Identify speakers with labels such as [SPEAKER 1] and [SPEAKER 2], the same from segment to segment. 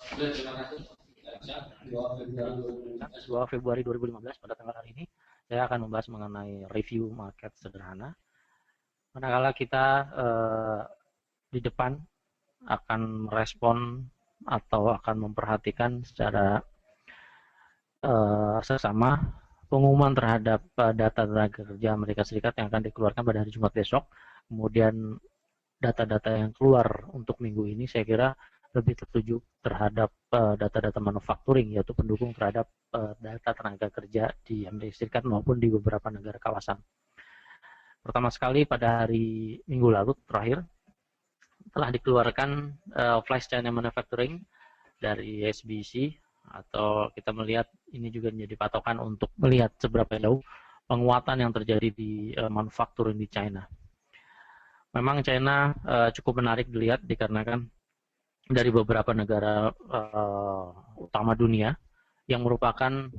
[SPEAKER 1] 2 Februari 2015 pada tanggal hari ini saya akan membahas mengenai review market sederhana. Manakala kita di depan akan merespon atau akan memperhatikan secara seksama pengumuman terhadap data tenaga kerja Amerika Serikat yang akan dikeluarkan pada hari Jumat besok. Kemudian data-data yang keluar untuk minggu ini saya kira lebih tertuju terhadap data-data manufacturing, yaitu pendukung terhadap data tenaga kerja di Amerika Serikat maupun di beberapa negara kawasan. Pertama sekali pada hari Minggu lalu terakhir telah dikeluarkan Flash China Manufacturing dari SBC, atau kita melihat ini juga menjadi patokan untuk melihat seberapa jauh penguatan yang terjadi di manufacturing di China. Memang China cukup menarik dilihat dikarenakan dari beberapa negara utama dunia yang merupakan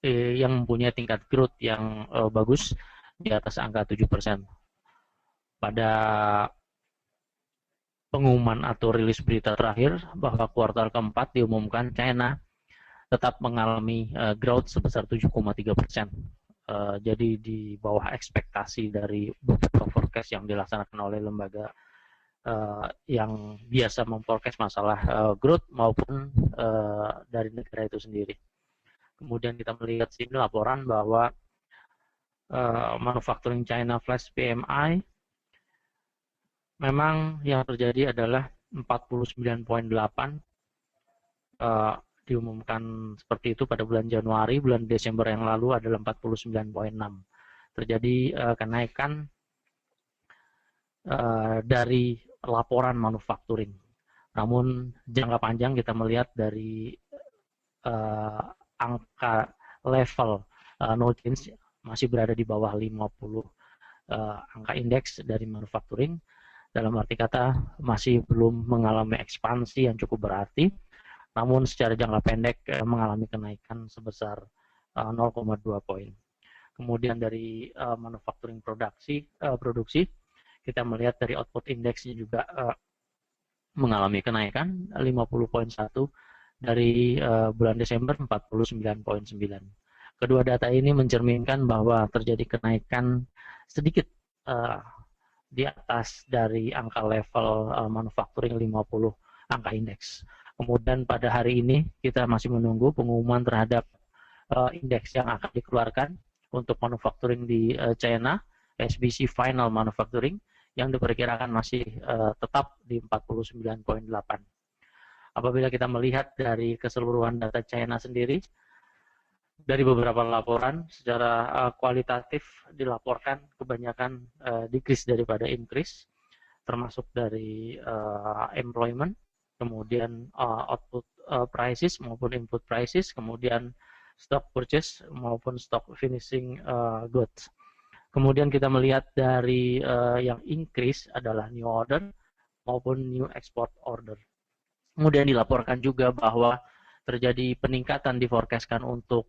[SPEAKER 1] yang mempunyai tingkat growth yang bagus di atas angka 7%. Pada pengumuman atau rilis berita terakhir bahwa kuartal keempat diumumkan China tetap mengalami growth sebesar 7,3%. Jadi di bawah ekspektasi dari beberapa forecast yang dilaksanakan oleh lembaga yang biasa memforecast masalah growth maupun dari negara itu sendiri. Kemudian kita melihat sini laporan bahwa manufacturing China Flash PMI memang yang terjadi adalah 49,8, diumumkan seperti itu pada bulan Januari. Bulan Desember yang lalu adalah 49,6. Terjadi kenaikan dari laporan manufacturing. Namun jangka panjang kita melihat dari angka level no change masih berada di bawah 50 angka indeks dari manufacturing. Dalam arti kata masih belum mengalami ekspansi yang cukup berarti, namun secara jangka pendek mengalami kenaikan sebesar 0,2 poin. Kemudian dari manufacturing produksi kita melihat dari output indeksnya juga mengalami kenaikan 50,1 dari bulan Desember 49,9. Kedua data ini mencerminkan bahwa terjadi kenaikan sedikit di atas dari angka level manufacturing 50 angka indeks. Kemudian pada hari ini kita masih menunggu pengumuman terhadap indeks yang akan dikeluarkan untuk manufacturing di China, SBC Final Manufacturing, yang diperkirakan masih tetap di 49,8. Apabila kita melihat dari keseluruhan data China sendiri, dari beberapa laporan secara kualitatif dilaporkan kebanyakan decrease daripada increase, termasuk dari employment, kemudian output prices maupun input prices, kemudian stock purchase maupun stock finishing goods. Kemudian kita melihat dari yang increase adalah new order maupun new export order. Kemudian dilaporkan juga bahwa terjadi peningkatan diforecastkan untuk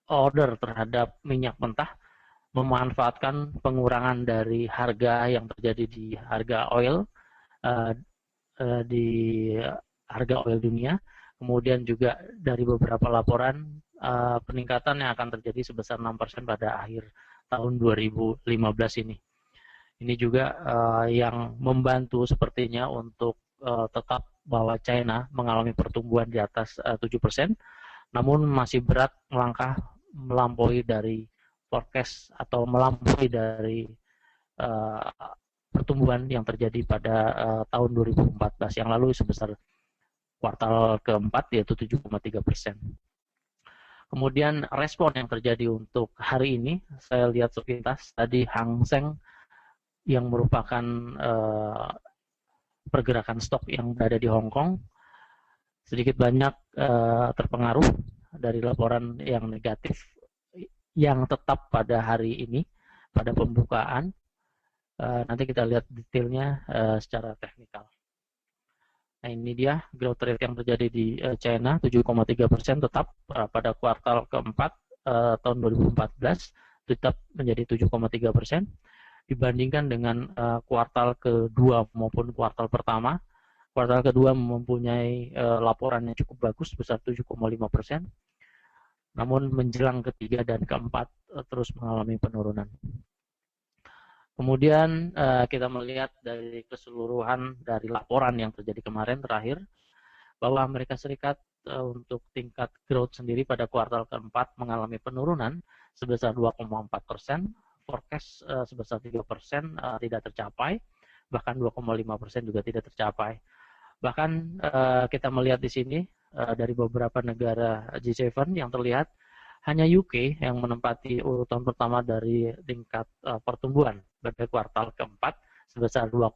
[SPEAKER 1] order terhadap minyak mentah, memanfaatkan pengurangan dari harga yang terjadi di harga oil, di harga oil dunia. Kemudian juga dari beberapa laporan peningkatan yang akan terjadi sebesar 6% pada akhir tahun 2015 ini. Ini juga yang membantu sepertinya untuk tetap bahwa China mengalami pertumbuhan di atas 7%, namun masih berat melangkah melampaui dari forecast atau melampaui dari pertumbuhan yang terjadi pada tahun 2014 yang lalu sebesar kuartal keempat, yaitu 7,3%. Kemudian respon yang terjadi untuk hari ini, saya lihat sepintas tadi Hang Seng yang merupakan pergerakan stok yang berada di Hong Kong sedikit banyak terpengaruh dari laporan yang negatif yang tetap pada hari ini pada pembukaan. Nanti kita lihat detailnya secara teknikal. Nah, ini dia growth rate yang terjadi di China, 7,3% tetap pada kuartal keempat tahun 2014 tetap menjadi 7,3%. Dibandingkan dengan kuartal kedua maupun kuartal pertama Kuartal kedua mempunyai laporan yang cukup bagus sebesar 7,5%, namun menjelang ketiga dan keempat terus mengalami penurunan. Kemudian kita melihat dari keseluruhan dari laporan yang terjadi kemarin terakhir, bahwa Amerika Serikat untuk tingkat growth sendiri pada kuartal keempat mengalami penurunan sebesar 2,4%, forecast sebesar 3% tidak tercapai, bahkan 2,5% juga tidak tercapai. Bahkan kita melihat di sini dari beberapa negara G7 yang terlihat hanya UK yang menempati urutan pertama dari tingkat pertumbuhan pada kuartal keempat sebesar 2,6%.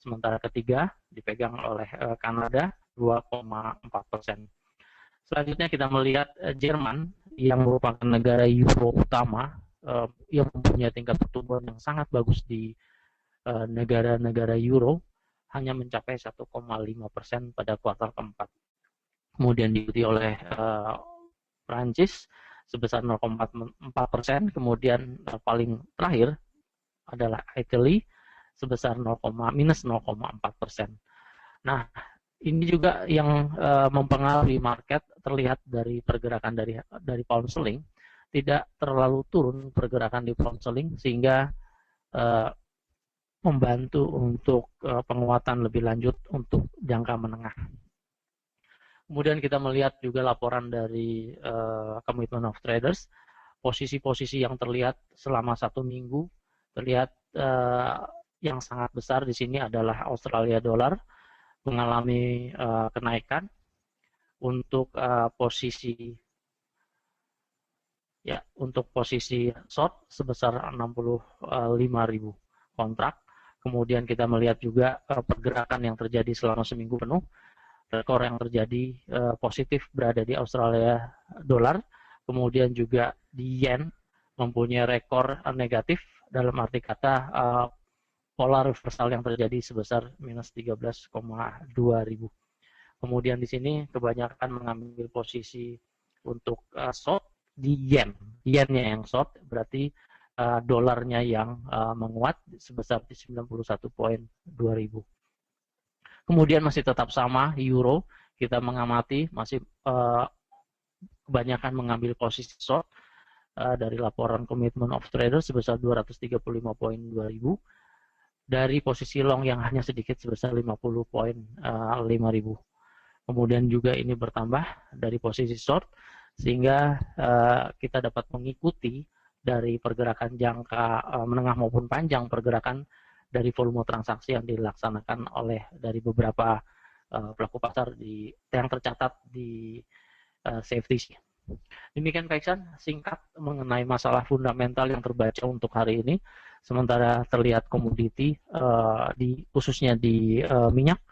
[SPEAKER 1] Sementara ketiga dipegang oleh Kanada 2,4%. Selanjutnya kita melihat Jerman yang merupakan negara Euro utama yang mempunyai tingkat pertumbuhan yang sangat bagus di negara-negara Euro, hanya mencapai 1,5% pada kuartal keempat. Kemudian diikuti oleh Prancis sebesar 0,4%, kemudian paling terakhir adalah Italy sebesar minus 0,4%. Nah, ini juga yang mempengaruhi market, terlihat dari pergerakan dari pound sterling, tidak terlalu turun pergerakan di pound sterling, sehingga membantu untuk penguatan lebih lanjut untuk jangka menengah. Kemudian kita melihat juga laporan dari Commitment of Traders, posisi-posisi yang terlihat selama 1 minggu, terlihat yang sangat besar di sini adalah Australia dollar mengalami kenaikan untuk posisi short sebesar 65.000 kontrak. Kemudian kita melihat juga pergerakan yang terjadi selama seminggu penuh. Rekor yang terjadi positif berada di Australia dollar, kemudian juga di yen mempunyai rekor negatif, dalam arti kata pola reversal yang terjadi sebesar minus 13,2 ribu. Kemudian di sini kebanyakan mengambil posisi untuk short di yen. Yennya yang short, berarti dolarnya yang menguat sebesar 91,2 ribu. Kemudian masih tetap sama Euro, kita mengamati masih kebanyakan mengambil posisi short dari laporan Commitment of Traders sebesar 235,2 ribu, dari posisi long yang hanya sedikit sebesar 50,5 ribu. Kemudian juga ini bertambah dari posisi short, sehingga kita dapat mengikuti dari pergerakan jangka menengah maupun panjang, pergerakan dari volume transaksi yang dilaksanakan oleh dari beberapa pelaku pasar yang tercatat di CFTC. Demikian Pak Iksan, singkat mengenai masalah fundamental yang terbaca untuk hari ini. Sementara terlihat komoditi khususnya di minyak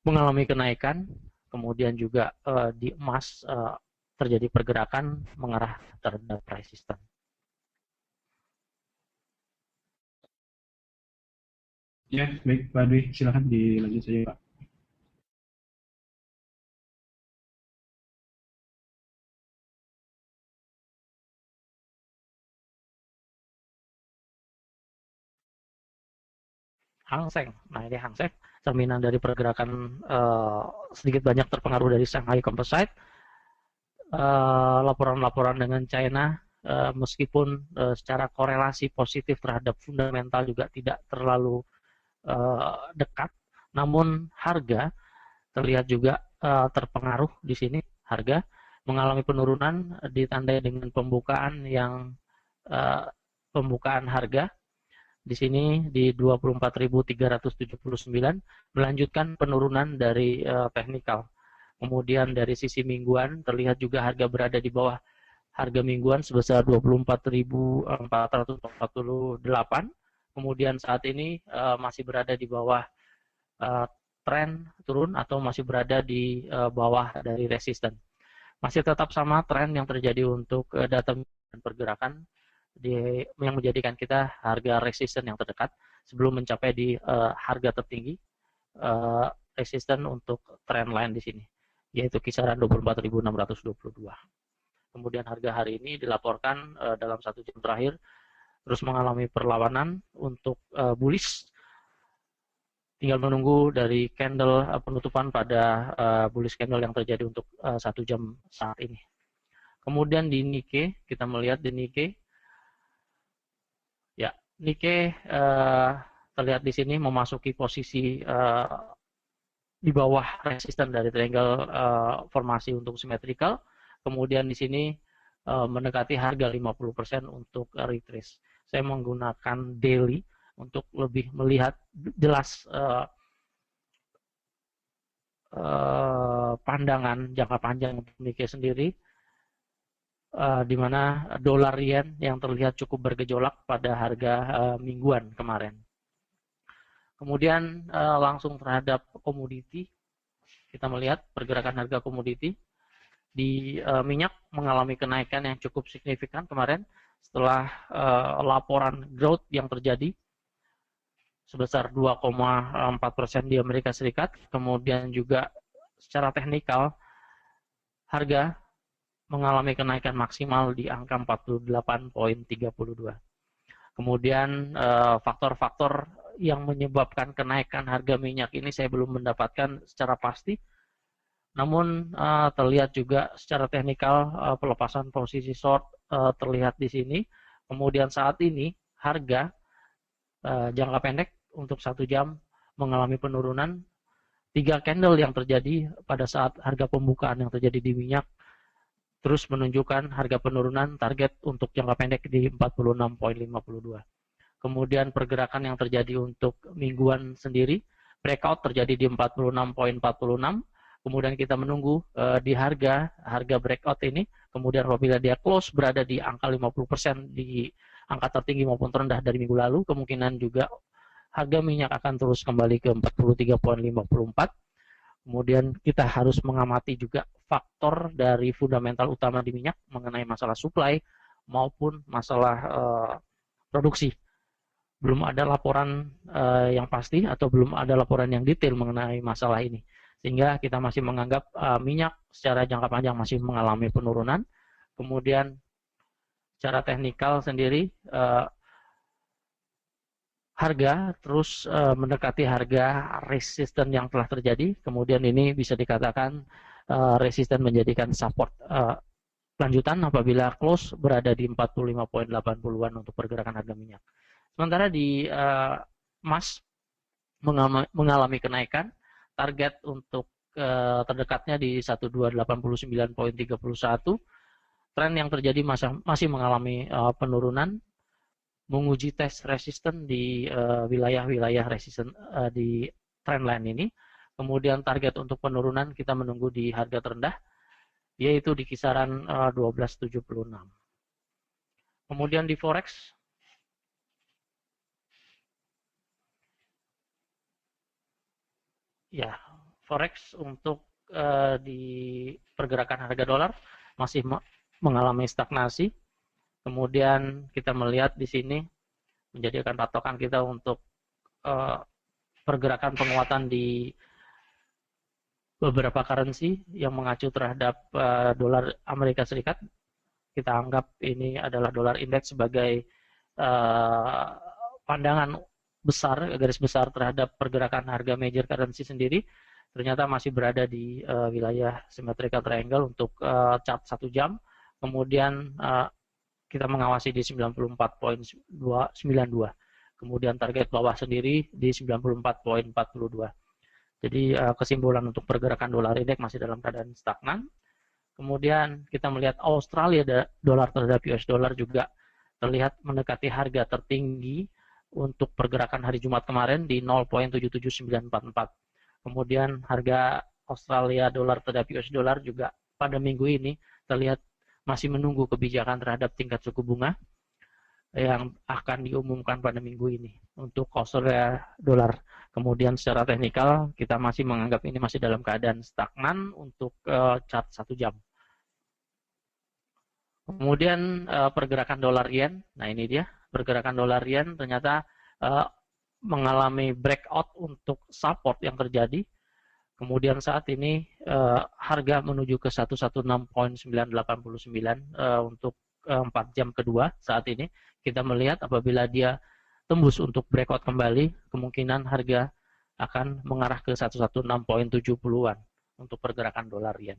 [SPEAKER 1] mengalami kenaikan, kemudian juga di emas terjadi pergerakan mengarah terhadap resisten.
[SPEAKER 2] Ya, baik Pak Dwi, silakan dilanjut saja Pak.
[SPEAKER 1] Hang Seng, nah ini Hang Seng, cerminan dari pergerakan sedikit banyak terpengaruh dari Shanghai Composite. Laporan-laporan dengan China, meskipun secara korelasi positif terhadap fundamental juga tidak terlalu dekat, namun harga terlihat juga terpengaruh di sini. Harga mengalami penurunan ditandai dengan pembukaan harga di sini di 24.379, melanjutkan penurunan dari teknikal. Kemudian dari sisi mingguan terlihat juga harga berada di bawah harga mingguan sebesar 24.448. Kemudian saat ini masih berada di bawah tren turun atau masih berada di bawah dari resisten. Masih tetap sama tren yang terjadi untuk data pergerakan yang menjadikan kita harga resisten yang terdekat sebelum mencapai di harga tertinggi resisten untuk tren line di sini, yaitu kisaran 24.622. Kemudian harga hari ini dilaporkan dalam 1 jam terakhir terus mengalami perlawanan untuk bullish tinggal menunggu dari candle penutupan pada bullish candle yang terjadi untuk 1 jam saat ini. Kemudian di Nikkei, kita melihat di Nikkei, ya Nikkei terlihat di sini memasuki posisi di bawah resisten dari triangle formasi untuk symmetrical. Kemudian di sini mendekati harga 50% untuk retrace. Saya menggunakan daily untuk lebih melihat jelas pandangan jangka panjang untuk Nikkei sendiri, di mana dolar yen yang terlihat cukup bergejolak pada harga mingguan kemarin. Kemudian langsung terhadap komoditi, kita melihat pergerakan harga komoditi di minyak mengalami kenaikan yang cukup signifikan kemarin setelah laporan growth yang terjadi sebesar 2,4% di Amerika Serikat. Kemudian juga secara teknikal harga mengalami kenaikan maksimal di angka 48,32. Kemudian faktor-faktor yang menyebabkan kenaikan harga minyak ini saya belum mendapatkan secara pasti, namun terlihat juga secara teknikal pelepasan posisi short terlihat di sini. Kemudian saat ini harga jangka pendek untuk 1 jam mengalami penurunan. 3 candle yang terjadi pada saat harga pembukaan yang terjadi di minyak terus menunjukkan harga penurunan, target untuk jangka pendek di 46,52. Kemudian pergerakan yang terjadi untuk mingguan sendiri, breakout terjadi di 46,46. Kemudian kita menunggu di harga breakout ini, kemudian apabila dia close berada di angka 50% di angka tertinggi maupun terendah dari minggu lalu, kemungkinan juga harga minyak akan terus kembali ke 43,54. Kemudian kita harus mengamati juga faktor dari fundamental utama di minyak mengenai masalah supply maupun masalah produksi. Belum ada laporan yang pasti atau belum ada laporan yang detail mengenai masalah ini. Sehingga kita masih menganggap minyak secara jangka panjang masih mengalami penurunan. Kemudian secara teknikal sendiri harga terus mendekati harga resisten yang telah terjadi. Kemudian ini bisa dikatakan resisten menjadikan support lanjutan apabila close berada di 45,80-an untuk pergerakan harga minyak. Sementara di emas mengalami kenaikan, target untuk terdekatnya di 1289,31. Tren yang terjadi masih mengalami penurunan, menguji tes resisten di wilayah-wilayah resisten di trendline ini. Kemudian target untuk penurunan kita menunggu di harga terendah, yaitu di kisaran 1276. Kemudian di forex, ya forex untuk di pergerakan harga dolar masih mengalami stagnasi. Kemudian kita melihat di sini menjadikan patokan kita untuk pergerakan penguatan di beberapa currency yang mengacu terhadap dolar Amerika Serikat. Kita anggap ini adalah dolar indeks sebagai pandangan besar, garis besar terhadap pergerakan harga major currency sendiri. Ternyata masih berada di wilayah symmetrical triangle untuk chart 1 jam. Kemudian kita mengawasi di 94,92. Kemudian target bawah sendiri di 94,42. Jadi kesimpulan untuk pergerakan dolar indeks masih dalam keadaan stagnan. Kemudian kita melihat Australia dolar terhadap US dollar juga terlihat mendekati harga tertinggi untuk pergerakan hari Jumat kemarin di 0,77944. Kemudian harga Australia dolar terhadap US dollar juga pada minggu ini terlihat masih menunggu kebijakan terhadap tingkat suku bunga yang akan diumumkan pada minggu ini untuk Australia dolar. Kemudian secara teknikal kita masih menganggap ini masih dalam keadaan stagnan untuk chart 1 jam. Kemudian pergerakan dolar yen, nah ini dia pergerakan dolar yen ternyata mengalami breakout untuk support yang terjadi. Kemudian saat ini harga menuju ke 116,989 untuk 4 jam kedua saat ini. Kita melihat apabila dia tembus untuk breakout kembali, kemungkinan harga akan mengarah ke 116.70-an untuk pergerakan dolar yen.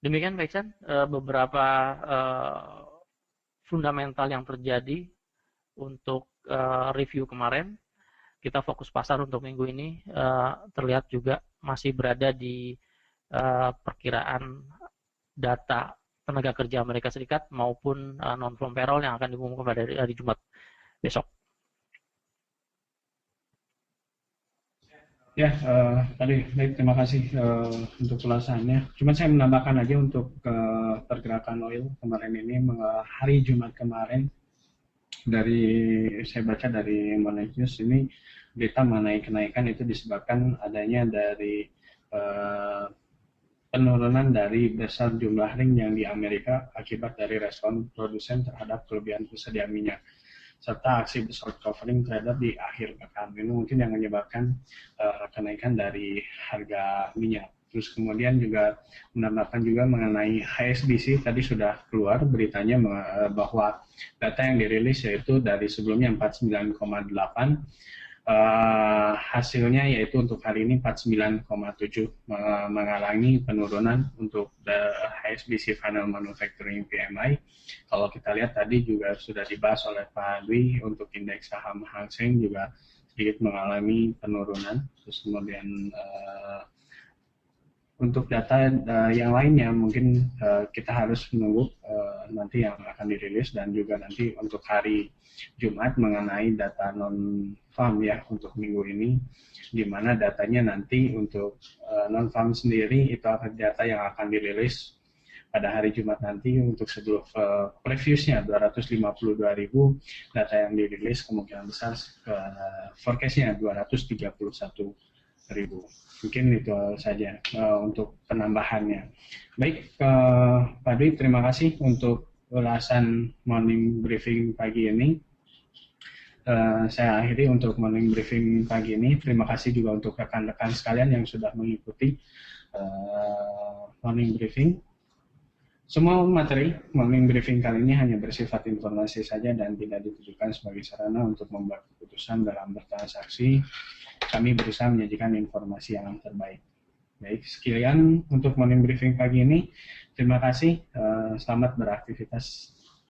[SPEAKER 1] Demikian Pak Iksan, beberapa fundamental yang terjadi untuk review kemarin. Kita fokus pasar untuk minggu ini terlihat juga masih berada di perkiraan data tenaga kerja Amerika Serikat maupun non-farm payroll yang akan diumumkan pada hari Jumat besok.
[SPEAKER 2] Ya, tadi baik, terima kasih untuk ulasannya. Cuma saya menambahkan aja untuk pergerakan oil kemarin ini, hari Jumat kemarin, saya baca dari Monex News ini berita mengenai kenaikan itu disebabkan adanya dari penurunan dari besar jumlah ring yang di Amerika akibat dari respon produsen terhadap kelebihan tersedia minyak, serta aksi short covering trader di akhir pekan. Ini mungkin yang menyebabkan kenaikan dari harga minyak. Terus kemudian juga menambahkan juga mengenai HSBC, tadi sudah keluar beritanya bahwa data yang dirilis yaitu dari sebelumnya 49,8, hasilnya yaitu untuk hari ini 49,7, mengalami penurunan untuk HSBC Final Manufacturing PMI. Kalau kita lihat tadi juga sudah dibahas oleh Pak Dwi, untuk indeks saham Hang Seng juga sedikit mengalami penurunan. Terus kemudian untuk data yang lainnya mungkin kita harus menunggu nanti yang akan dirilis, dan juga nanti untuk hari Jumat mengenai data non-farm ya untuk minggu ini, di mana datanya nanti untuk non-farm sendiri itu akan data yang akan dirilis pada hari Jumat nanti. Untuk sebelum previousnya 252.000, data yang dirilis kemungkinan besar forecastnya 231.000. Mungkin itu saja untuk penambahannya. Baik, Pak Dwi, terima kasih untuk ulasan morning briefing pagi ini. Saya akhiri untuk morning briefing pagi ini. Terima kasih juga untuk rekan-rekan sekalian yang sudah mengikuti morning briefing. Semua materi morning briefing kali ini hanya bersifat informasi saja dan tidak ditujukan sebagai sarana untuk membuat keputusan dalam bertransaksi. Kami berusaha menyajikan informasi yang terbaik. Baik, sekian untuk morning briefing pagi ini. Terima kasih, selamat beraktivitas.